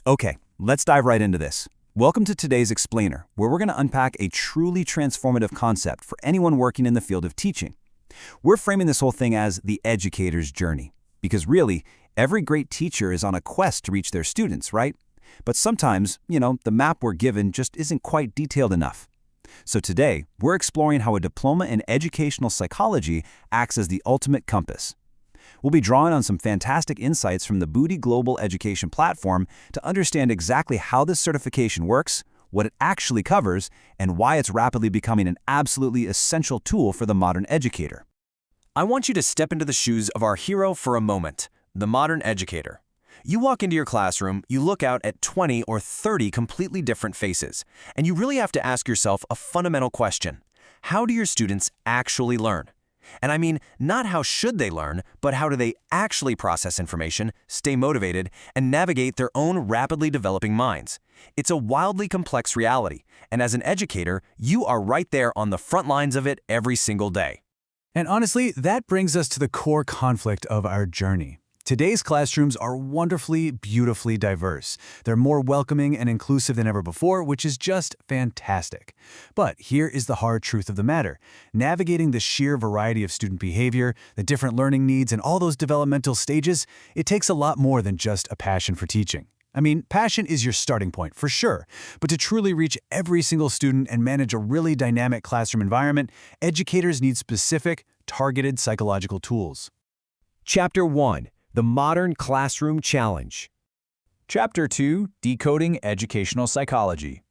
Okay, let's dive right into this. Welcome to today's Explainer, where we're going to unpack a truly transformative concept for anyone working in the field of teaching. We're framing this whole thing as the educator's journey, because really, every great teacher is on a quest to reach their students, right? But sometimes, the map we're given just isn't quite detailed enough. So today, we're exploring how a diploma in educational psychology acts as the ultimate compass. We'll be drawing on some fantastic insights from the Booty Global Education platform to understand exactly how this certification works, what it actually covers, and why it's rapidly becoming an absolutely essential tool for the modern educator. I want you to step into the shoes of our hero for a moment, the modern educator. You walk into your classroom, you look out at 20 or 30 completely different faces, and you really have to ask yourself a fundamental question. How do your students actually learn? And I mean, not how should they learn, but how do they actually process information, stay motivated, and navigate their own rapidly developing minds? It's a wildly complex reality, and as an educator, you are right there on the front lines of it every single day. And honestly, that brings us to the core conflict of our journey. Today's classrooms are wonderfully, beautifully diverse. They're more welcoming and inclusive than ever before, which is just fantastic. But here is the hard truth of the matter. Navigating the sheer variety of student behavior, the different learning needs, and all those developmental stages, it takes a lot more than just a passion for teaching. I mean, passion is your starting point, for sure. But to truly reach every single student and manage a really dynamic classroom environment, educators need specific, targeted psychological tools. Chapter 1. The Modern Classroom Challenge. Chapter 2, Decoding Educational Psychology.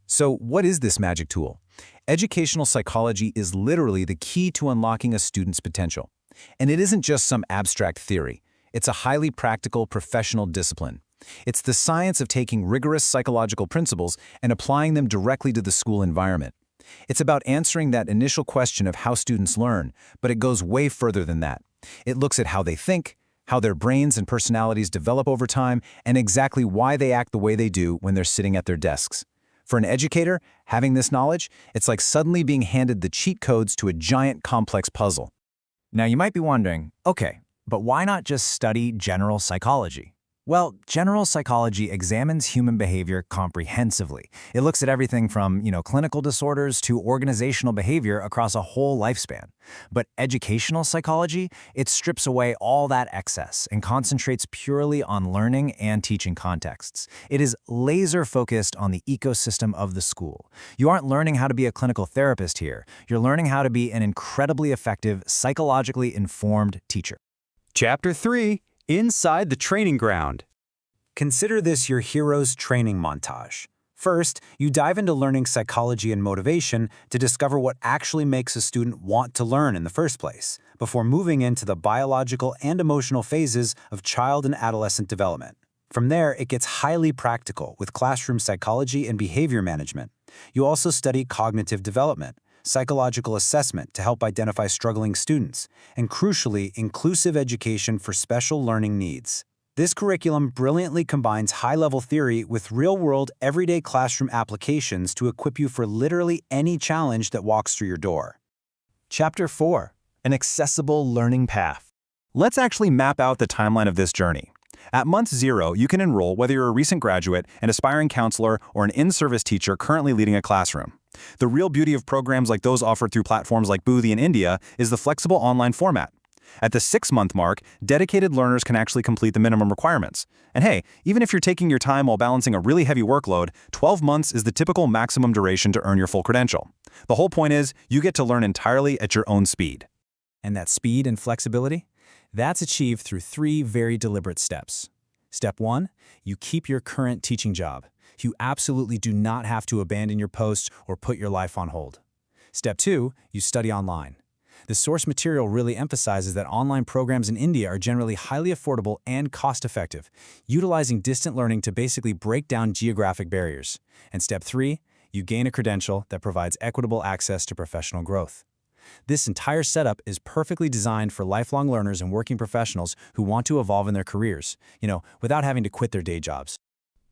So what is this magic tool? Educational psychology is literally the key to unlocking a student's potential. And it isn't just some abstract theory. It's a highly practical professional discipline. It's the science of taking rigorous psychological principles and applying them directly to the school environment. It's about answering that initial question of how students learn, but it goes way further than that. It looks at how they think, how their brains and personalities develop over time, and exactly why they act the way they do when they're sitting at their desks. For an educator, having this knowledge, it's like suddenly being handed the cheat codes to a giant complex puzzle. Now you might be wondering, okay, but why not just study general psychology? Well, general psychology examines human behavior comprehensively. It looks at everything from, clinical disorders to organizational behavior across a whole lifespan. But educational psychology, it strips away all that excess and concentrates purely on learning and teaching contexts. It is laser-focused on the ecosystem of the school. You aren't learning how to be a clinical therapist here. You're learning how to be an incredibly effective, psychologically informed teacher. Chapter 3. Inside the Training Ground. Consider this your hero's training montage. First, you dive into learning psychology and motivation to discover what actually makes a student want to learn in the first place, before moving into the biological and emotional phases of child and adolescent development. From there, it gets highly practical with classroom psychology and behavior management. You also study cognitive development, psychological assessment to help identify struggling students, and crucially, inclusive education for special learning needs. This curriculum brilliantly combines high-level theory with real-world, everyday classroom applications to equip you for literally any challenge that walks through your door. Chapter 4, An Accessible Learning Path. Let's actually map out the timeline of this journey. At month 0, you can enroll whether you're a recent graduate, an aspiring counselor, or an in-service teacher currently leading a classroom. The real beauty of programs like those offered through platforms like Booty in India is the flexible online format. At the 6-month mark, dedicated learners can actually complete the minimum requirements. And hey, even if you're taking your time while balancing a really heavy workload, 12 months is the typical maximum duration to earn your full credential. The whole point is, you get to learn entirely at your own speed. And that speed and flexibility? That's achieved through 3 very deliberate steps. Step 1, you keep your current teaching job. You absolutely do not have to abandon your post or put your life on hold. Step 2, you study online. The source material really emphasizes that online programs in India are generally highly affordable and cost-effective, utilizing distant learning to basically break down geographic barriers. And step 3, you gain a credential that provides equitable access to professional growth. This entire setup is perfectly designed for lifelong learners and working professionals who want to evolve in their careers, without having to quit their day jobs.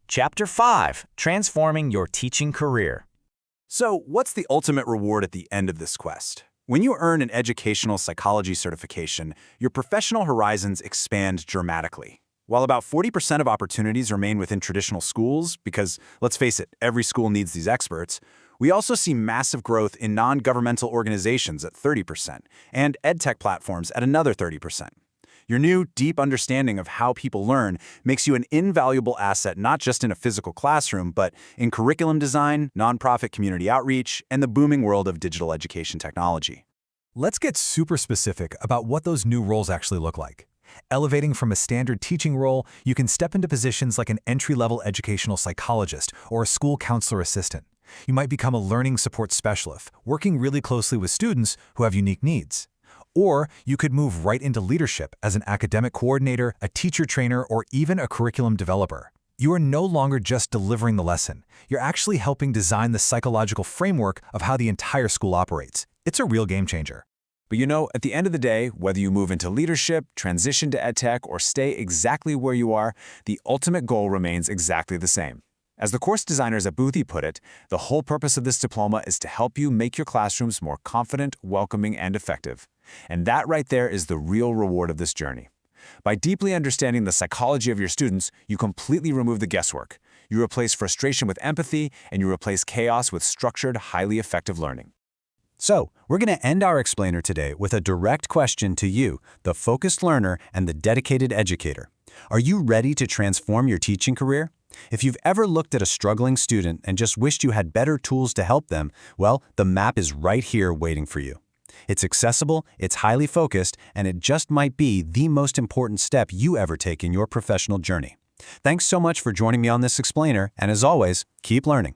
Chapter 5. Transforming Your Teaching Career. So, what's the ultimate reward at the end of this quest? When you earn an educational psychology certification, your professional horizons expand dramatically. While about 40% of opportunities remain within traditional schools, because, let's face it, every school needs these experts, we also see massive growth in non-governmental organizations at 30% and edtech platforms at another 30%. Your new, deep understanding of how people learn makes you an invaluable asset not just in a physical classroom, but in curriculum design, nonprofit community outreach, and the booming world of digital education technology. Let's get super specific about what those new roles actually look like. Elevating from a standard teaching role, you can step into positions like an entry-level educational psychologist or a school counselor assistant. You might become a learning support specialist, working really closely with students who have unique needs. Or you could move right into leadership as an academic coordinator, a teacher trainer, or even a curriculum developer. You are no longer just delivering the lesson. You're actually helping design the psychological framework of how the entire school operates. It's a real game changer. But you know, at the end of the day, whether you move into leadership, transition to edtech, or stay exactly where you are, the ultimate goal remains exactly the same. As the course designers at Boothie put it, the whole purpose of this diploma is to help you make your classrooms more confident, welcoming, and effective. And that right there is the real reward of this journey. By deeply understanding the psychology of your students, you completely remove the guesswork. You replace frustration with empathy, and you replace chaos with structured, highly effective learning. So, we're going to end our explainer today with a direct question to you, the focused learner and the dedicated educator. Are you ready to transform your teaching career? If you've ever looked at a struggling student and just wished you had better tools to help them, well, the map is right here waiting for you. It's accessible, it's highly focused, and it just might be the most important step you ever take in your professional journey. Thanks so much for joining me on this explainer, and as always, keep learning.